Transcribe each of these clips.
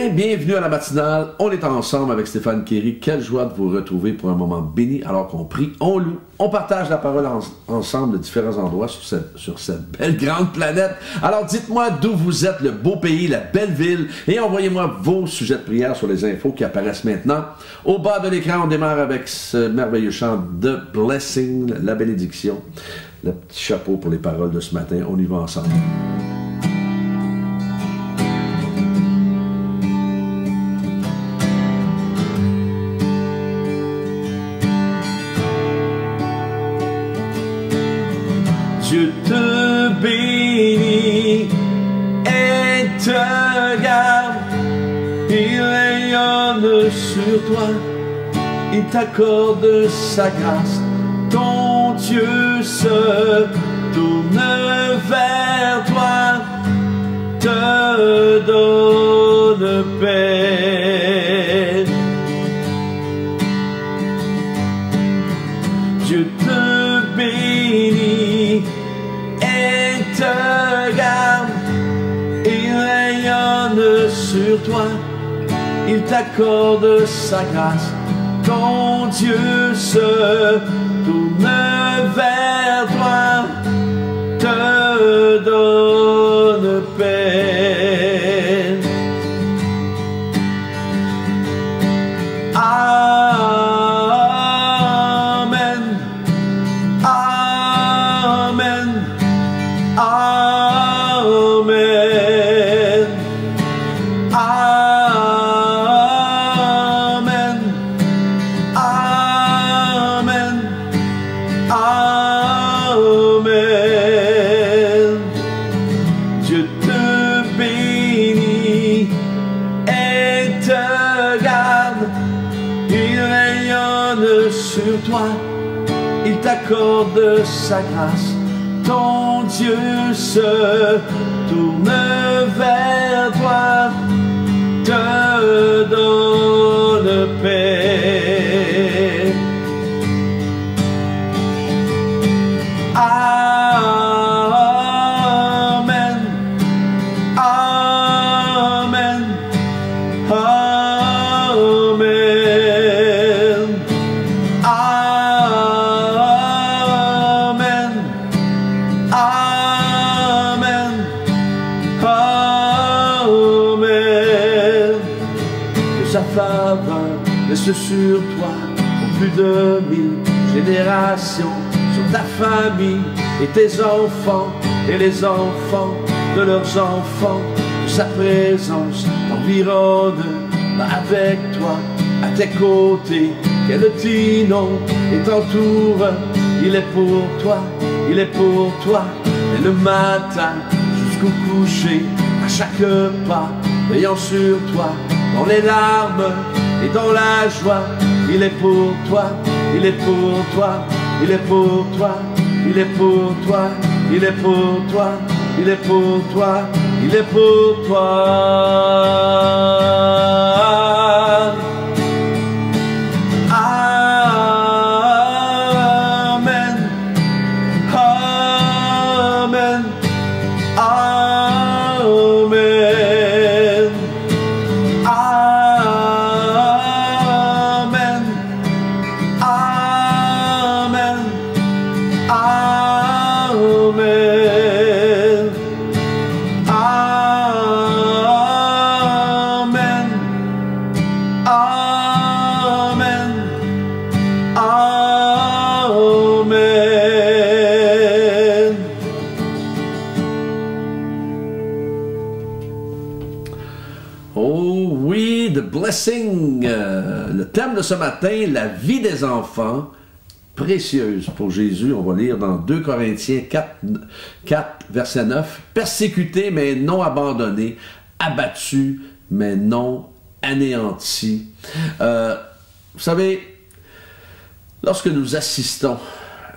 matin, bienvenue à la matinale. On est ensemble avec Stéphane Kéry. Quelle joie de vous retrouver pour un moment béni alors qu'on prie, on loue, on partage la parole ensemble de différents endroits sur cette belle grande planète. Alors dites-moi d'où vous êtes, le beau pays, la belle ville, et envoyez-moi vos sujets de prière sur les infos qui apparaissent maintenant. Au bas de l'écran, on démarre avec ce merveilleux chant de Blessing, la bénédiction. Le petit chapeau pour les paroles de ce matin. On y va ensemble. Dieu te bénit et te garde, il rayonne sur toi, il t'accorde sa grâce, ton Dieu se tourne vers toi, te donne paix. Dieu te bénit et te garde, il rayonne sur toi, il t'accorde sa grâce, ton Dieu se tourne vers toi, te donne paix. Amen, Amen, Amen, Amen, Amen, Amen. Dieu te bénit et te garde, il rayonne sur toi, il t'accorde sa grâce, ton Dieu se tourne vers toi, te donne paix. Amen, Amen, Amen, Amen, Amen, Amen. Que sa faveur reste sur toi pour plus de 1000 générations, sur ta famille et tes enfants et les enfants de leurs enfants. Que sa présence t'environne avec toi, à tes côtés, qu'elle t'inonde et t'entoure. Il est pour toi, il est pour toi, et le matin jusqu'au coucher, à chaque pas, veillant sur toi, dans les larmes et dans la joie. Il est pour toi, il est pour toi, il est pour toi, il est pour toi, il est pour toi, il est pour toi, il est pour toi. Amen, Amen, Amen, Amen, Amen, Amen, Amen, Amen, Amen. Oh oui, The Blessing. Le thème de ce matin, la vie des enfants, précieuse pour Jésus. On va lire dans 2 Corinthiens 4 verset 9. Persécutés mais non abandonnés, abattus mais non anéantis. Vous savez, lorsque nous assistons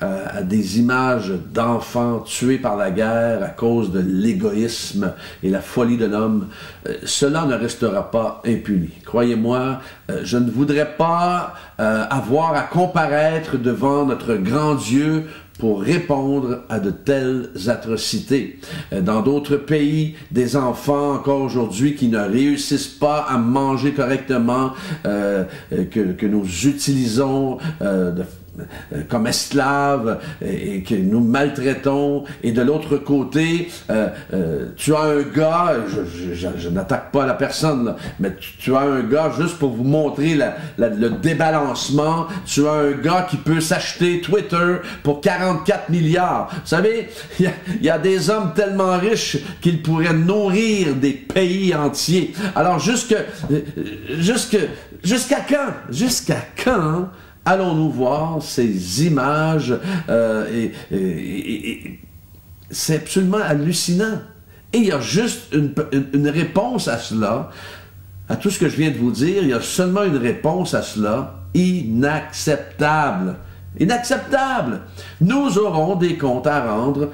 à des images d'enfants tués par la guerre à cause de l'égoïsme et la folie de l'homme, cela ne restera pas impuni. Croyez-moi, je ne voudrais pas avoir à comparaître devant notre grand Dieu pour répondre à de telles atrocités. Dans d'autres pays, des enfants encore aujourd'hui qui ne réussissent pas à manger correctement, que nous utilisons comme esclaves et que nous maltraitons. Et de l'autre côté, tu as un gars, je n'attaque pas la personne, là, mais tu as un gars, juste pour vous montrer le débalancement, tu as un gars qui peut s'acheter Twitter pour 44 milliards. Vous savez, il y a des hommes tellement riches qu'ils pourraient nourrir des pays entiers. Alors jusqu'à quand? Jusqu'à quand allons-nous voir ces images c'est absolument hallucinant. Et il y a juste une réponse à cela, à tout ce que je viens de vous dire, il y a seulement une réponse à cela: inacceptable. Inacceptable! Nous aurons des comptes à rendre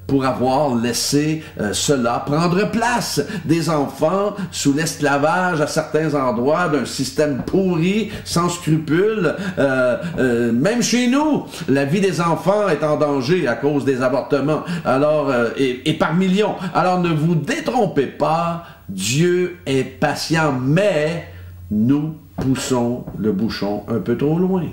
pour avoir laissé cela prendre place. Des enfants sous l'esclavage à certains endroits d'un système pourri, sans scrupules. Même chez nous, la vie des enfants est en danger à cause des avortements. Alors, et par millions. Alors ne vous détrompez pas, Dieu est patient, mais nous poussons le bouchon un peu trop loin.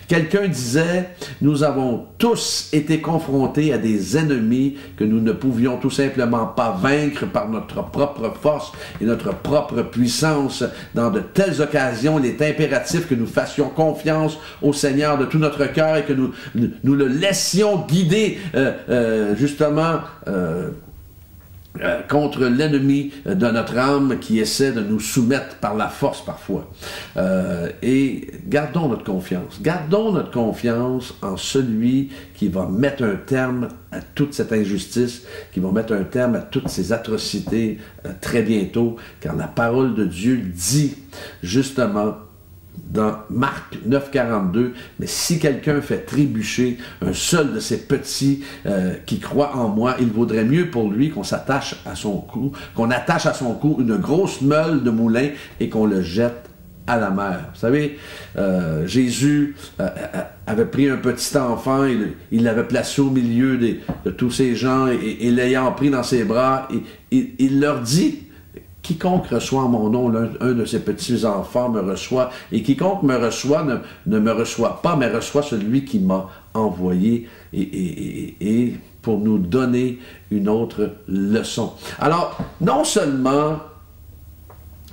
Quelqu'un disait, nous avons tous été confrontés à des ennemis que nous ne pouvions tout simplement pas vaincre par notre propre force et notre propre puissance. Dans de telles occasions, il est impératif que nous fassions confiance au Seigneur de tout notre cœur et que nous le laissions guider justement contre l'ennemi de notre âme qui essaie de nous soumettre par la force parfois. Et gardons notre confiance. Gardons notre confiance en celui qui va mettre un terme à toute cette injustice, qui va mettre un terme à toutes ces atrocités très bientôt, car la parole de Dieu dit justement dans Marc 9,42, mais si quelqu'un fait trébucher un seul de ces petits qui croient en moi, il vaudrait mieux pour lui qu'on s'attache à son cou, qu'on attache à son cou une grosse meule de moulin et qu'on le jette à la mer. Vous savez, Jésus avait pris un petit enfant, il l'avait placé au milieu de tous ces gens et l'ayant pris dans ses bras, il leur dit: quiconque reçoit en mon nom un de ces petits-enfants me reçoit, et quiconque me reçoit ne me reçoit pas, mais reçoit celui qui m'a envoyé, et pour nous donner une autre leçon. Alors, non seulement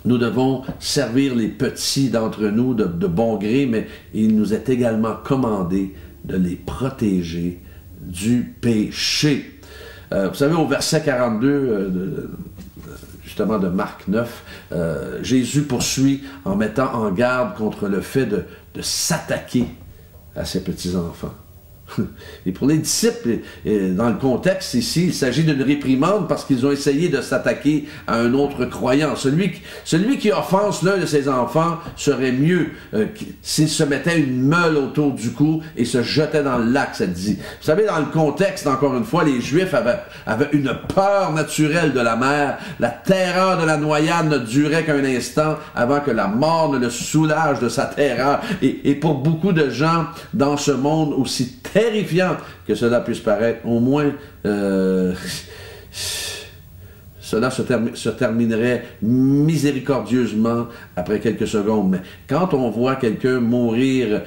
nous devons servir les petits d'entre nous de bon gré, mais il nous est également commandé de les protéger du péché. Vous savez, au verset 42 justement de Marc 9, Jésus poursuit en mettant en garde contre le fait de s'attaquer à ses petits-enfants. Et pour les disciples, dans le contexte ici, il s'agit d'une réprimande parce qu'ils ont essayé de s'attaquer à un autre croyant. Celui qui offense l'un de ses enfants serait mieux s'il se mettait une meule autour du cou et se jetait dans le lac, ça dit. Vous savez, dans le contexte, encore une fois, les Juifs avaient une peur naturelle de la mer. La terreur de la noyade ne durait qu'un instant avant que la mort ne le soulage de sa terreur. Et pour beaucoup de gens dans ce monde aussi terrifiant que cela puisse paraître, au moins cela se terminerait miséricordieusement après quelques secondes. Mais quand on voit quelqu'un mourir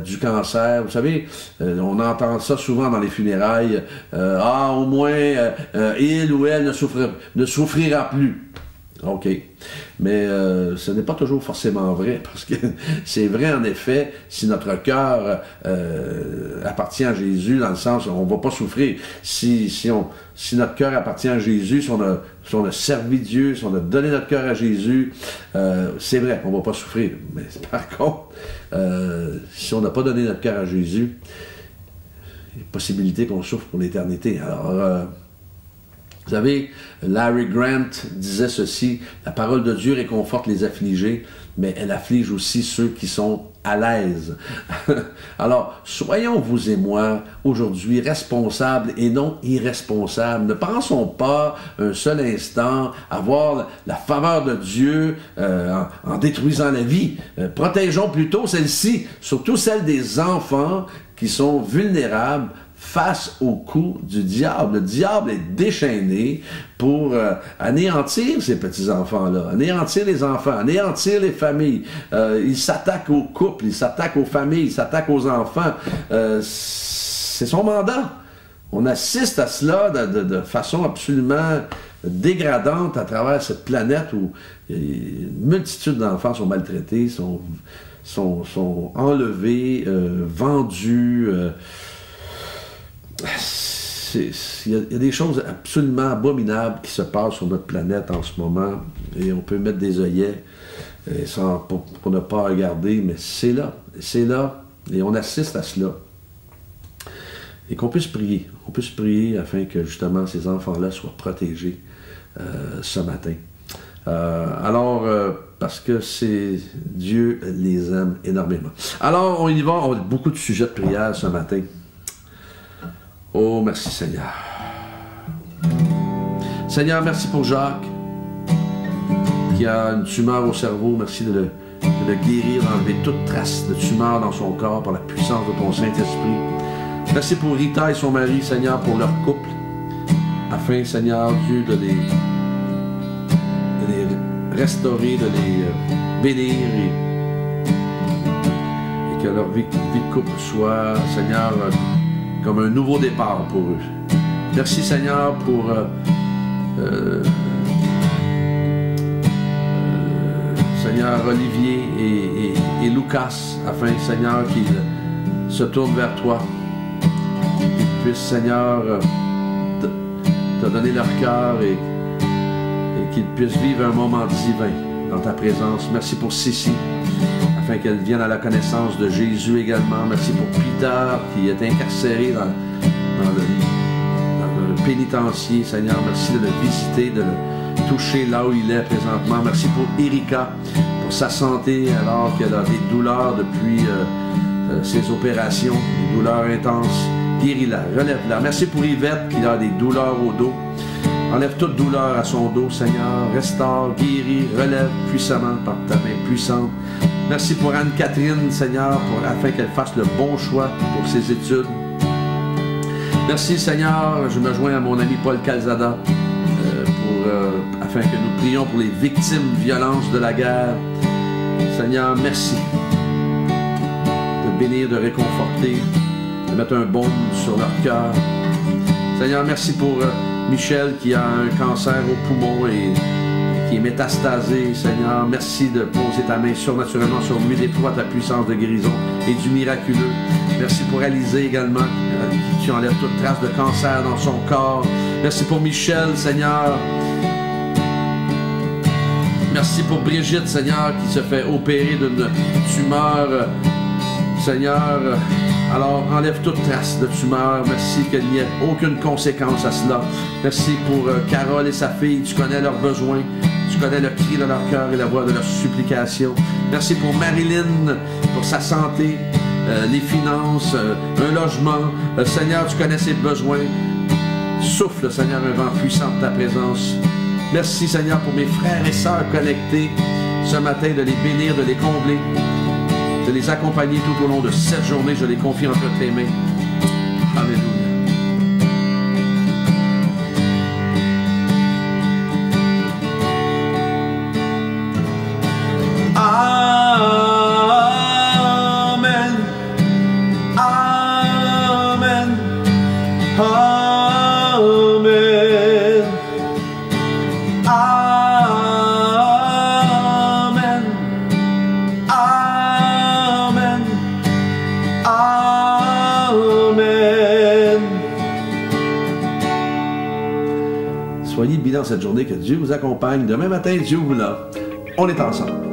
du cancer, vous savez, on entend ça souvent dans les funérailles, au moins il ou elle ne souffrira plus. OK. Mais ce n'est pas toujours forcément vrai, parce que c'est vrai en effet, si notre cœur appartient à Jésus, dans le sens où on ne va pas souffrir. Si notre cœur appartient à Jésus, si on a servi Dieu, si on a donné notre cœur à Jésus, c'est vrai, on ne va pas souffrir. Mais par contre, si on n'a pas donné notre cœur à Jésus, il y a possibilité qu'on souffre pour l'éternité. Alors, Vous savez, Larry Grant disait ceci, « La parole de Dieu réconforte les affligés, mais elle afflige aussi ceux qui sont à l'aise. » Alors, soyons, vous et moi, aujourd'hui, responsables et non irresponsables. Ne pensons pas un seul instant avoir la faveur de Dieu en détruisant la vie. Protégeons plutôt celle-ci, surtout celle des enfants qui sont vulnérables face au coup du diable. Le diable est déchaîné pour anéantir ces petits-enfants-là, anéantir les enfants, anéantir les familles. Il s'attaque aux couples, il s'attaque aux familles, il s'attaque aux enfants. C'est son mandat. On assiste à cela de façon absolument dégradante à travers cette planète où une multitude d'enfants sont maltraités, sont enlevés, vendus. Il y a des choses absolument abominables qui se passent sur notre planète en ce moment et on peut mettre des œillets pour ne pas regarder, mais c'est là et on assiste à cela. Et qu'on puisse prier afin que justement ces enfants-là soient protégés ce matin. Parce que Dieu les aime énormément. Alors on y va, on a beaucoup de sujets de prière ce matin. Oh, merci Seigneur. Seigneur, merci pour Jacques, qui a une tumeur au cerveau. Merci de le guérir, d'enlever toute trace de tumeur dans son corps par la puissance de ton Saint-Esprit. Merci pour Rita et son mari, Seigneur, pour leur couple, afin, Seigneur Dieu, de les restaurer, de les bénir et que leur vie de couple soit, Seigneur, comme un nouveau départ pour eux. Merci Seigneur pour Seigneur Olivier et Lucas, afin Seigneur qu'ils se tournent vers toi, qu'ils puissent Seigneur te donner leur cœur et qu'ils puissent vivre un moment divin dans ta présence. Merci pour Sissi, afin qu'elle vienne à la connaissance de Jésus également. Merci pour Peter qui est incarcéré dans le pénitencier. Seigneur, merci de le visiter, de le toucher là où il est présentement. Merci pour Erika, pour sa santé alors qu'elle a des douleurs depuis ses opérations, des douleurs intenses. Guéris-la, relève-la. Merci pour Yvette qui a des douleurs au dos. Enlève toute douleur à son dos, Seigneur. Restaure, guéris, relève puissamment par ta main puissante. Merci pour Anne-Catherine, Seigneur, afin qu'elle fasse le bon choix pour ses études. Merci, Seigneur. Je me joins à mon ami Paul Calzada afin que nous prions pour les victimes de violences de la guerre. Seigneur, merci de bénir, de réconforter, de mettre un baume sur leur cœur. Seigneur, merci pour Michel qui a un cancer au poumon et qui est métastasé. Seigneur, merci de poser ta main surnaturellement sur lui, déploie ta puissance de guérison et du miraculeux. Merci pour Alizé également, qui enlève toute trace de cancer dans son corps. Merci pour Michel, Seigneur. Merci pour Brigitte, Seigneur, qui se fait opérer d'une tumeur. Seigneur, alors enlève toute trace de tumeur. Merci qu'il n'y ait aucune conséquence à cela. Merci pour Carole et sa fille. Tu connais leurs besoins. Tu connais le cri de leur cœur et la voix de leur supplication. Merci pour Marilyn, pour sa santé, les finances, un logement. Seigneur, tu connais ses besoins. Souffle, Seigneur, un vent puissant de ta présence. Merci, Seigneur, pour mes frères et sœurs connectés ce matin, de les bénir, de les combler, de les accompagner tout au long de cette journée. Je les confie entre tes mains. Alléluia. Amen. Amen. Amen. Amen. Amen. Amen. Soyez bien dans cette journée, que Dieu vous accompagne. Demain matin, Dieu vous l'a. On est ensemble.